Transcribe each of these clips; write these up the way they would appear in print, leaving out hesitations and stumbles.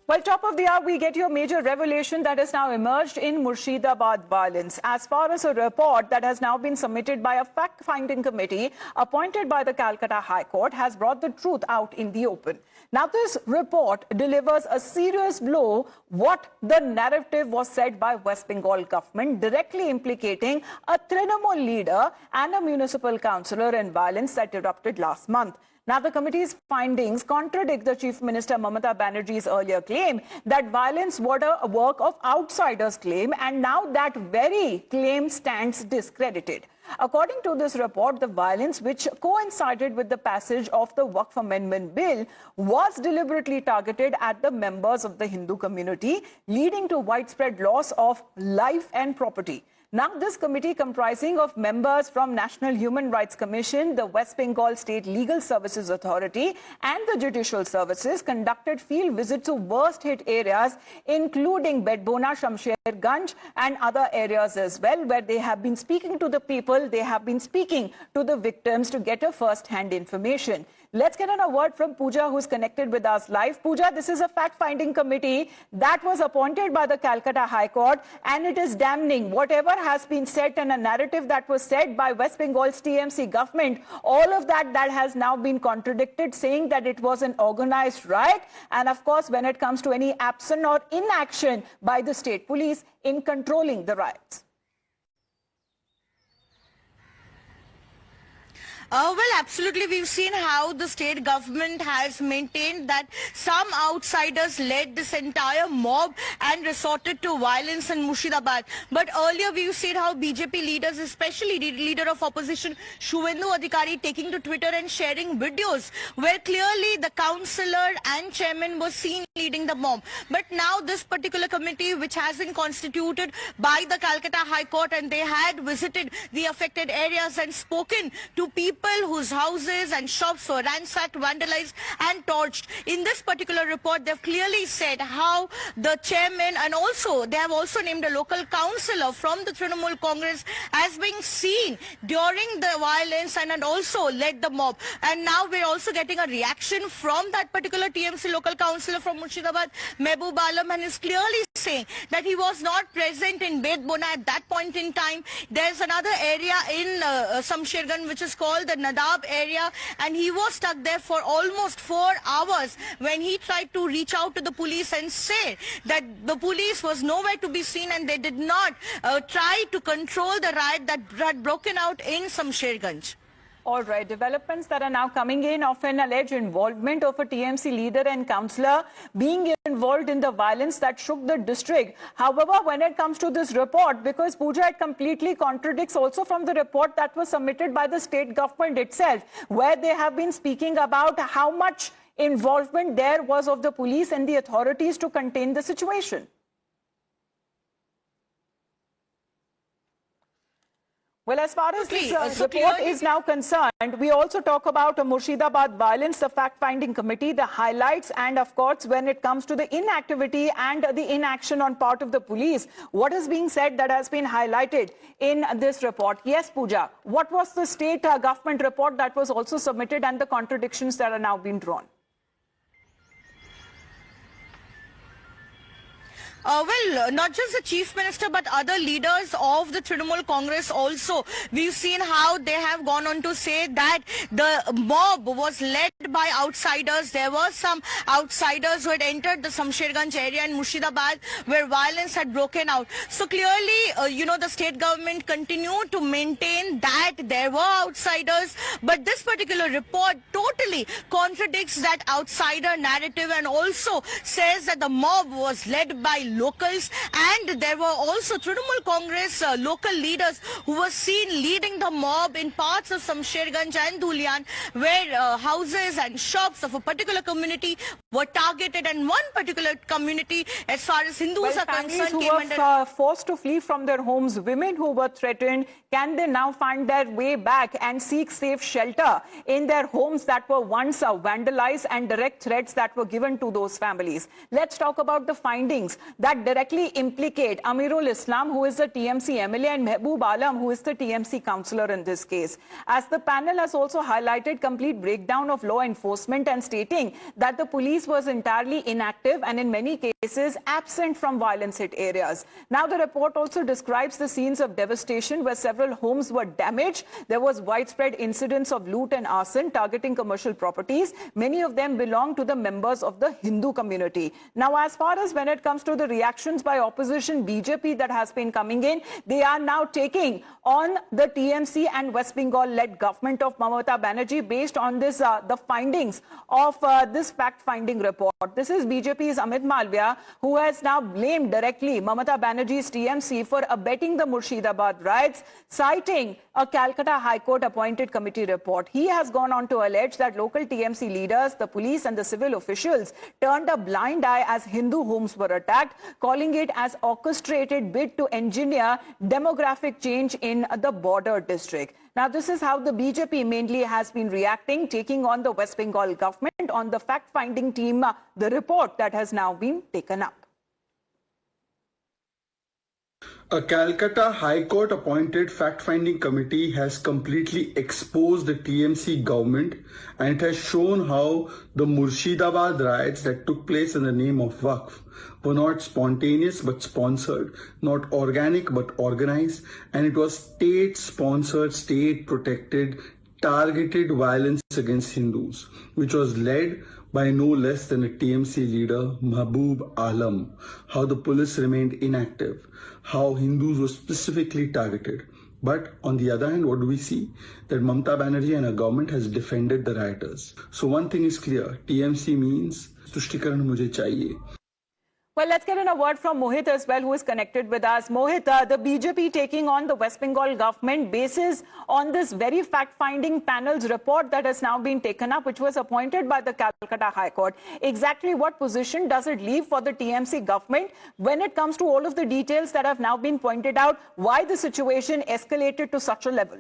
Well, top of the hour, we get your major revelation that has now emerged in Murshidabad violence. As far as a report that has now been submitted by a fact-finding committee appointed by the Calcutta High Court has brought the truth out in the open. Now, this report delivers a serious blow what the narrative was said by West Bengal government, directly implicating a Trinamool leader and a municipal councillor in violence that erupted last month. Now, the committee's findings contradict the Chief Minister Mamata Banerjee's earlier claim that violence was a work of outsiders' claim, and now that very claim stands discredited. According to this report, the violence which coincided with the passage of the Waqf Amendment Bill was deliberately targeted at the members of the Hindu community, leading to widespread loss of life and property. Now, this committee, comprising of members from National Human Rights Commission, the West Bengal State Legal Services Authority and the Judicial Services, conducted field visits to worst-hit areas, including Bedbona, Shamsherganj and other areas as well, where they have been speaking to the people, they have been speaking to the victims to get a first-hand information. Let's get on a word from Pooja, who's connected with us live. Pooja, this is a fact-finding committee that was appointed by the Calcutta High Court, and it is damning. Whatever has been said and a narrative that was said by West Bengal's TMC government, all of that has now been contradicted, saying that it was an organized riot. And of course, when it comes to any absence or inaction by the state police in controlling the riots. Well, absolutely. We've seen how the state government has maintained that some outsiders led this entire mob and resorted to violence in Murshidabad. But earlier we've seen how BJP leaders, especially the leader of opposition Suvendu Adhikari, taking to Twitter and sharing videos where clearly the councillor and chairman was seen leading the mob. But now this particular committee, which has been constituted by the Calcutta High Court, and they had visited the affected areas and spoken to people whose houses and shops were ransacked, vandalized and torched. In this particular report, they've clearly said how the chairman, and also they have also named a local councillor from the Trinamool Congress as being seen during the violence and also led the mob. And now we're also getting a reaction from that particular TMC local councillor from Murshidabad, Mehboob Alam, and is clearly saying that he was not present in Bedbona at that point in time. There's another area in Shamsherganj which is called the Nadab area, and he was stuck there for almost 4 hours when he tried to reach out to the police and say that the police was nowhere to be seen and they did not try to control the riot that had broken out in Shamsherganj. All right, developments that are now coming in of an alleged involvement of a TMC leader and councillor being involved in the violence that shook the district. However, when it comes to this report, because Pooja, it completely contradicts also from the report that was submitted by the state government itself, where they have been speaking about how much involvement there was of the police and the authorities to contain the situation. Well, as far as this report is now concerned, we also talk about Murshidabad violence, the fact-finding committee, the highlights, and of course, when it comes to the inactivity and the inaction on part of the police, what is being said that has been highlighted in this report. Yes, Pooja, what was the state government report that was also submitted and the contradictions that are now being drawn? Well, not just the Chief Minister, but other leaders of the Trinamool Congress also. We've seen how they have gone on to say that the mob was led by outsiders. There were some outsiders who had entered the Shamsherganj area in Murshidabad where violence had broken out. So clearly, the state government continued to maintain that there were outsiders. But this particular report totally contradicts that outsider narrative and also says that the mob was led by locals, and there were also Trinamool Congress local leaders who were seen leading the mob in parts of Shamsherganj and Dhulian, where houses and shops of a particular community were targeted, and one particular community, as far as Hindus are concerned, who were forced to flee from their homes, women who were threatened, can they now find their way back and seek safe shelter in their homes that were once vandalized, and direct threats that were given to those families? Let's talk about the findings that directly implicate Amirul Islam, who is the TMC MLA, and Mehboob Alam, who is the TMC councillor in this case. As the panel has also highlighted complete breakdown of law enforcement and stating that the police was entirely inactive and in many cases absent from violence-hit areas. Now, the report also describes the scenes of devastation where several homes were damaged. There was widespread incidents of loot and arson targeting commercial properties. Many of them belong to the members of the Hindu community. Now, as far as when it comes to the reactions by opposition BJP that has been coming in, they are now taking on the TMC and West Bengal-led government of Mamata Banerjee based on this the findings of this fact-finding report. This is BJP's Amit Malviya, who has now blamed directly Mamata Banerjee's TMC for abetting the Murshidabad riots, citing a Calcutta High Court appointed committee report. He has gone on to allege that local TMC leaders, the police and the civil officials turned a blind eye as Hindu homes were attacked, calling it as orchestrated bid to engineer demographic change in the border district. Now, this is how the BJP mainly has been reacting, taking on the West Bengal government on the fact-finding team, the report that has now been taken up. A Calcutta High Court appointed fact-finding committee has completely exposed the TMC government, and it has shown how the Murshidabad riots that took place in the name of Waqf were not spontaneous but sponsored, not organic but organized, and it was state-sponsored, state-protected, targeted violence against Hindus, which was led by no less than a TMC leader, Mehboob Alam. How the police remained inactive, how Hindus were specifically targeted. But on the other hand, what do we see? That Mamata Banerjee and her government has defended the rioters. So one thing is clear, TMC means तुष्टिकरण मुझे चाहिए. Well, let's get in a word from Mohit as well, who is connected with us. Mohit, the BJP taking on the West Bengal government basis on this very fact-finding panel's report that has now been taken up, which was appointed by the Calcutta High Court. Exactly what position does it leave for the TMC government when it comes to all of the details that have now been pointed out, why the situation escalated to such a level?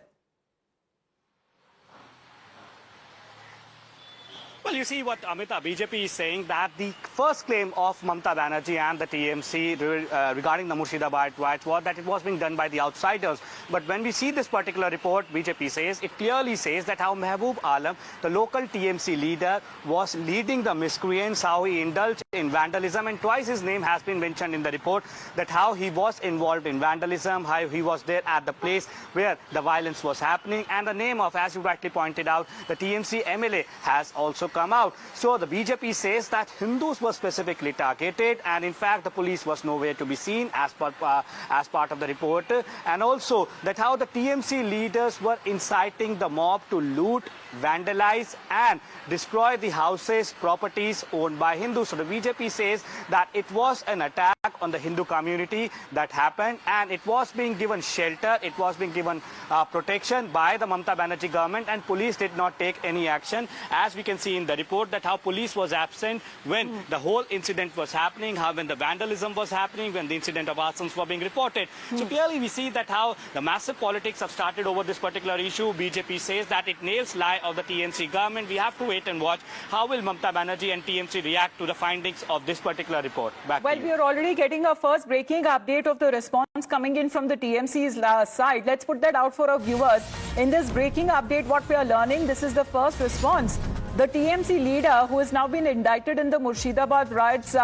Well, you see what Amita, BJP is saying, that the first claim of Mamata Banerjee and the TMC regarding the Murshidabad riots was that it was being done by the outsiders. But when we see this particular report, BJP says, it clearly says that how Mehboob Alam, the local TMC leader, was leading the miscreants, how he indulged in vandalism, and twice his name has been mentioned in the report, that how he was involved in vandalism, how he was there at the place where the violence was happening, and the name of, as you rightly pointed out, the TMC MLA has also come out. So the BJP says that Hindus were specifically targeted, and in fact the police was nowhere to be seen as part of the report, and also that how the TMC leaders were inciting the mob to loot, vandalize and destroy the houses, properties owned by Hindus. So the BJP says that it was an attack on the Hindu community that happened, and it was being given shelter, it was being given protection by the Mamata Banerjee government, and police did not take any action, as we can see in the report, that how police was absent when the whole incident was happening, how when the vandalism was happening, when the incident of arsons were being reported. So clearly we see that how the massive politics have started over this particular issue. BJP says that it nails lie of the TMC government. We have to wait and watch how will Mamata Banerjee and TMC react to the findings of this particular report. Well, we are already getting a first breaking update of the response coming in from the TMC's side. Let's put that out for our viewers. In this breaking update, what we are learning, this is the first response. The TMC leader who has now been indicted in the Murshidabad riots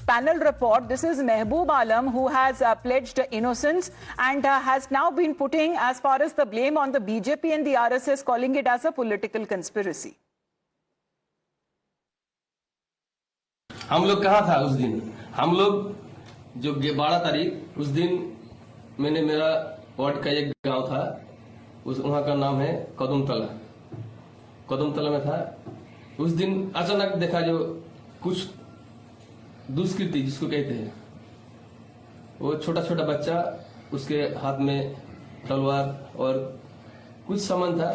panel report, this is Mehboob Alam, who has pledged innocence and has now been putting as far as the blame on the BJP and the RSS, calling it as a political conspiracy. हम लोग कहाँ था उस दिन? हम लोग जो 12 तारीख उस दिन मैंने मेरा वार्ड का एक गांव था, वहाँ का नाम है कदमतला में था। उस दिन अचानक देखा जो कुछ दुष्कृति जिसको कहते हैं, वो छोटा छोटा बच्चा, उसके हाथ में तलवार और कुछ सामान था।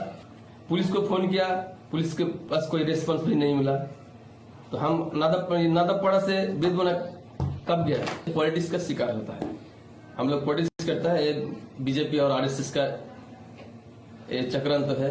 पुलिस को फोन किया, पुलिस के पास कोई रेस्पॉन्स भी नहीं मिला। तो हम नादपड़ा से बेदबना कब गया, पॉलिटिक्स का शिकार होता है। हम लोग पॉलिटिक्स करता है, ये बीजेपी और आरएसएस का चक्रांत है।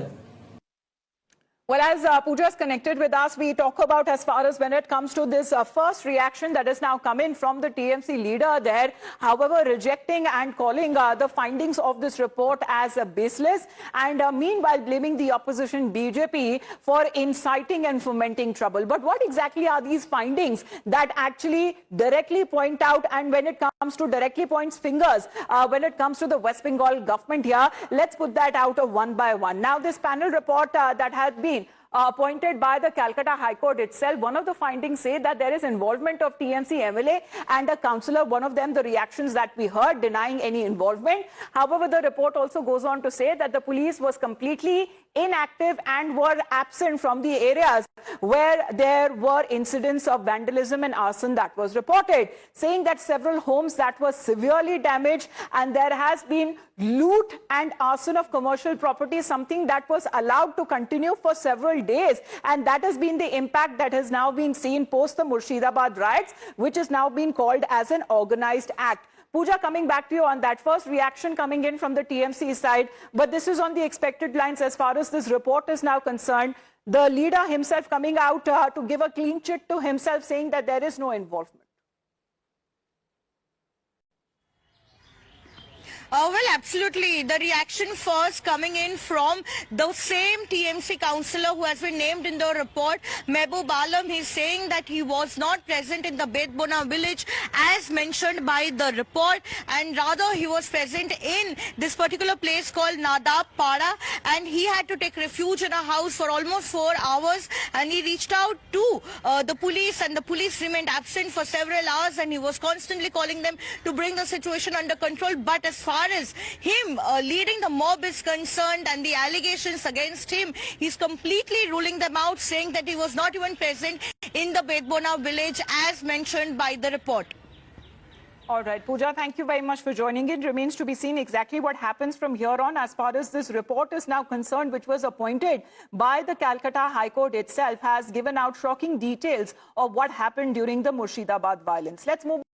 Well, as Pooja is connected with us, we talk about as far as when it comes to this first reaction that has now come in from the TMC leader there, however, rejecting and calling the findings of this report as baseless, and meanwhile blaming the opposition BJP for inciting and fomenting trouble. But what exactly are these findings that actually directly point out, and when it comes to directly points fingers, when it comes to the West Bengal government here? Let's put that out one by one. Now, this panel report that has been appointed by the Calcutta High Court itself, one of the findings say that there is involvement of TMC MLA and a councillor. One of them, the reactions that we heard, denying any involvement. However, the report also goes on to say that the police was completely inactive and were absent from the areas where there were incidents of vandalism and arson that was reported, saying that several homes that were severely damaged, and there has been loot and arson of commercial property, something that was allowed to continue for several days, and that has been the impact that has now been seen post the Murshidabad riots, which is now being called as an organized act. Pooja, coming back to you on that first reaction coming in from the TMC side, but this is on the expected lines as far as this report is now concerned. The leader himself coming out to give a clean chit to himself, saying that there is no involvement. Well, absolutely. The reaction first coming in from the same TMC councillor who has been named in the report, Mehboob Alam. He's saying that he was not present in the Bedbona village as mentioned by the report, and rather he was present in this particular place called Nadab Pada, and he had to take refuge in a house for almost 4 hours, and he reached out to the police, and the police remained absent for several hours, and he was constantly calling them to bring the situation under control. But as far as him leading the mob is concerned and the allegations against him, he's completely ruling them out, saying that he was not even present in the Bedbona village as mentioned by the report. All right, Pooja, thank you very much for joining in. Remains to be seen exactly what happens from here on as far as this report is now concerned, which was appointed by the Calcutta High Court itself, has given out shocking details of what happened during the Murshidabad violence. Let's move